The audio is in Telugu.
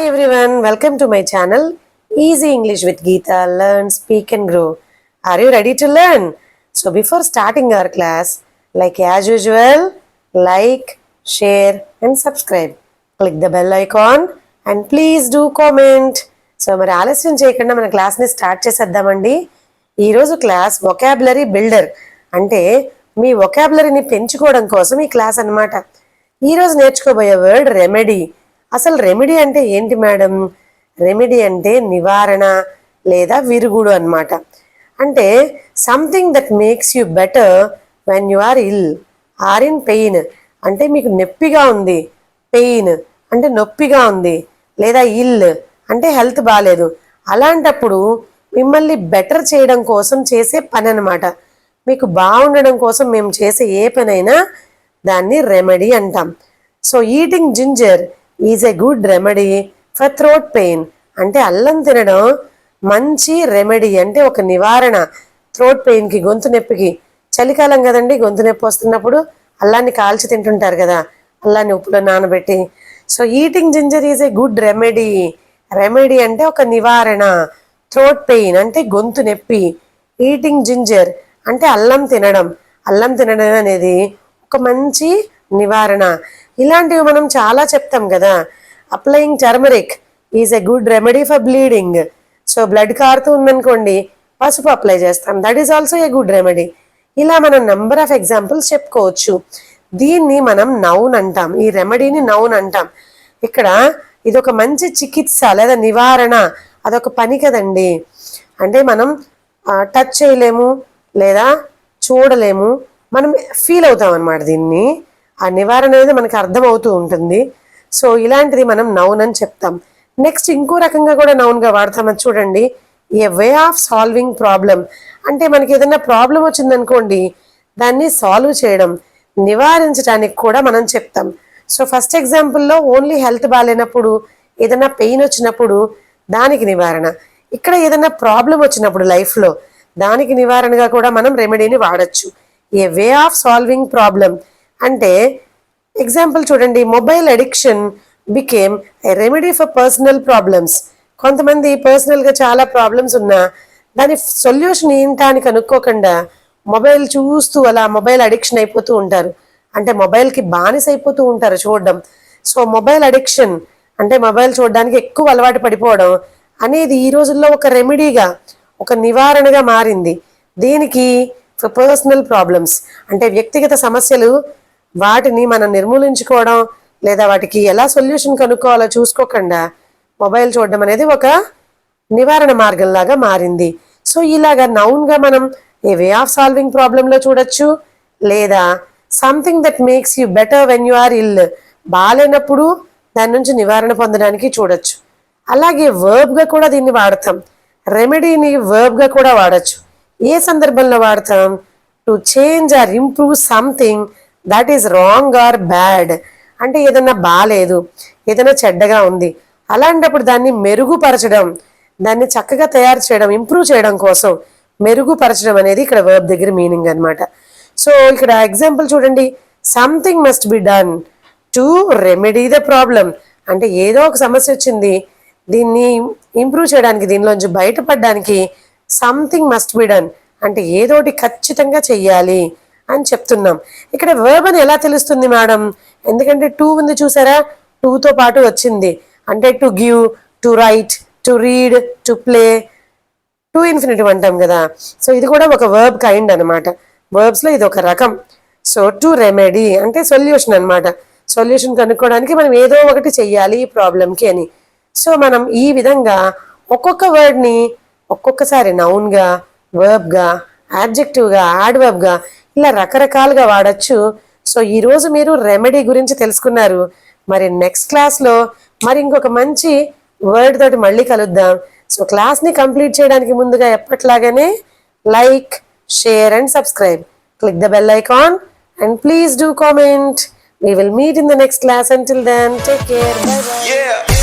everyone, welcome to my channel Easy English with Geeta. Learn, speak and grow. Are you ready to learn? So before starting our class, like as usual, like, share and subscribe. Click the bell icon and please do comment. So మరి ఆలస్యం చేయకుండా మన క్లాస్ని స్టార్ట్ చేసేద్దామండి. ఈరోజు క్లాస్ వొకాబులరీ బిల్డర్ అంటే మీ వొకాబులరీని పెంచుకోవడం కోసం ఈ క్లాస్ అన్నమాట. ఈరోజు నేర్చుకోబోయే వర్డ్ రెమెడీ. అసలు రెమెడీ అంటే ఏంటి మేడం? రెమెడీ అంటే నివారణ లేదా విరుగుడు అన్నమాట. అంటే something that makes you better when you are ill or in pain. అంటే మీకు నొప్పిగా ఉంది, పెయిన్ అంటే నొప్పిగా ఉంది, లేదా ఇల్ అంటే హెల్త్ బాగాలేదు. అలాంటప్పుడు మిమ్మల్ని బెటర్ చేయడం కోసం చేసే పని అనమాట. మీకు బాగుండడం కోసం మేము చేసే ఏ పనైనా దాన్ని రెమెడీ అంటాం. So eating ginger is a good remedy for throat pain. అంటే అల్లం తినడం మంచి రెమెడీ, అంటే ఒక నివారణ థ్రోట్ పెయిన్కి, గొంతు నొప్పికి. చలికాలం కదండి, గొంతు నొప్పి వస్తున్నప్పుడు అల్లాన్ని కాల్చి తింటుంటారు కదా, అల్లాన్ని ఉప్పులో నానబెట్టి. So eating ginger is a good remedy. Remedy అంటే ఒక నివారణ. థ్రోట్ పెయిన్ అంటే గొంతు నొప్పి. ఈటింగ్ జింజర్ అంటే అల్లం తినడం. అల్లం తినడం అనేది ఒక మంచి నివారణ. ఇలాంటివి మనం చాలా చెప్తాం కదా. Applying turmeric is a good remedy for bleeding. So blood కారుతూ ఉందనుకోండి, పసుపు అప్లై చేస్తాం, that is also a good remedy. ఇలా మనం నంబర్ ఆఫ్ ఎగ్జాంపుల్స్ చెప్పుకోవచ్చు. దీన్ని మనం నౌన్ అంటాం, ఈ రెమెడీని నౌన్ అంటాం. ఇక్కడ ఇది ఒక మంచి చికిత్స లేదా నివారణ, అదొక పని కదండి. అంటే మనం టచ్ చేయలేము లేదా చూడలేము, మనం ఫీల్ అవుతాం అన్నమాట. దీన్ని ఆ నివారణ అనేది మనకు అర్థమవుతూ ఉంటుంది. సో ఇలాంటిది మనం నౌన్ అని చెప్తాం. నెక్స్ట్ ఇంకో రకంగా కూడా నౌన్గా వాడతాం, అది చూడండి. ఏ వే ఆఫ్ సాల్వింగ్ ప్రాబ్లం. అంటే మనకి ఏదైనా ప్రాబ్లం వచ్చిందనుకోండి, దాన్ని సాల్వ్ చేయడం, నివారించడానికి కూడా మనం చెప్తాం. సో ఫస్ట్ ఎగ్జాంపుల్లో ఓన్లీ హెల్త్ బాగాలేనప్పుడు, ఏదైనా పెయిన్ వచ్చినప్పుడు దానికి నివారణ. ఇక్కడ ఏదైనా ప్రాబ్లం వచ్చినప్పుడు లైఫ్లో దానికి నివారణగా కూడా మనం రెమెడీని వాడచ్చు. ఏ వే ఆఫ్ సాల్వింగ్ ప్రాబ్లం అంటే ఎగ్జాంపుల్ చూడండి, mobile addiction became a remedy for personal problems. కొంతమంది పర్సనల్గా చాలా ప్రాబ్లమ్స్ ఉన్నా దాని సొల్యూషన్ ఏంటా అని కనుక్కోకుండా మొబైల్ చూస్తూ అలా మొబైల్ అడిక్షన్ అయిపోతూ ఉంటారు. అంటే మొబైల్కి బానిస అయిపోతూ ఉంటారు చూడడం. సో మొబైల్ అడిక్షన్ అంటే మొబైల్ చూడడానికి ఎక్కువ అలవాటు పడిపోవడం అనేది ఈ రోజుల్లో ఒక రెమెడీగా, ఒక నివారణగా మారింది. దీనికి ఫర్ పర్సనల్ ప్రాబ్లమ్స్ అంటే వ్యక్తిగత సమస్యలు, వాటిని మనం నిర్మూలించుకోవడం లేదా వాటికి ఎలా సొల్యూషన్ కనుక్కోవాలో చూసుకోకుండా మొబైల్ చూడడం అనేది ఒక నివారణ మార్గంలాగా మారింది. సో ఇలాగా నౌన్గా మనం ఏ వే ఆఫ్ సాల్వింగ్ ప్రాబ్లంలో చూడొచ్చు, లేదా something that makes you better when you are ill, బాగాలేనప్పుడు దాని నుంచి నివారణ పొందడానికి చూడొచ్చు. అలాగే వర్బ్గా కూడా దీన్ని వాడతాం. రెమెడీని వర్బ్గా కూడా వాడచ్చు. ఏ సందర్భంలో వాడతాం? To change or improve something that is wrong or bad. అంటే ఏదైనా బాగాలేదు, ఏదైనా చెడ్డగా ఉంది, అలాంటప్పుడు దాన్ని మెరుగుపరచడం, దాన్ని చక్కగా తయారు చేయడం, ఇంప్రూవ్ చేయడం కోసం మెరుగుపరచడం అనేది ఇక్కడ వర్బ్ దగ్గర మీనింగ్ అనమాట. సో ఇక్కడ ఎగ్జాంపుల్ చూడండి, something must be done to remedy the problem. అంటే ఏదో ఒక సమస్య వచ్చింది, దీన్ని ఇంప్రూవ్ చేయడానికి, దీనిలోంచి బయటపడడానికి సంథింగ్ మస్ట్ బి డన్ అంటే ఏదోటి ఖచ్చితంగా చెయ్యాలి అని చెప్తున్నాం. ఇక్కడ వర్బ్ అని ఎలా తెలుస్తుంది మేడం? ఎందుకంటే టూ ఉంది చూసారా, టూతో పాటు వచ్చింది. అంటే to give, to right, to read, to play, to infinitive అంటాం కదా. సో ఇది కూడా ఒక వర్బ్ కైండ్ అనమాట. వర్బ్స్లో ఇది ఒక రకం. సో టు రెమెడీ అంటే సొల్యూషన్ అనమాట. సొల్యూషన్ కనుక్కోవడానికి మనం ఏదో ఒకటి చెయ్యాలి ఈ ప్రాబ్లంకి అని. సో మనం ఈ విధంగా ఒక్కొక్క వర్డ్ని ఒక్కొక్కసారి నౌన్గా, వర్బ్గా, యాడ్జెక్టివ్గా, యాడ్వర్బ్గా ఇలా రకరకాలుగా వాడచ్చు. సో ఈరోజు మీరు రెమెడీ గురించి తెలుసుకున్నారు. మరి నెక్స్ట్ క్లాస్లో మరి ఇంకొక మంచి వర్డ్ తోటి మళ్ళీ కలుద్దాం. సో క్లాస్ని కంప్లీట్ చేయడానికి ముందుగా ఎప్పట్లాగానే like, share and subscribe. Click the bell icon and please do comment. We will meet in the next class. Until then, take care. Bye bye. Yeah.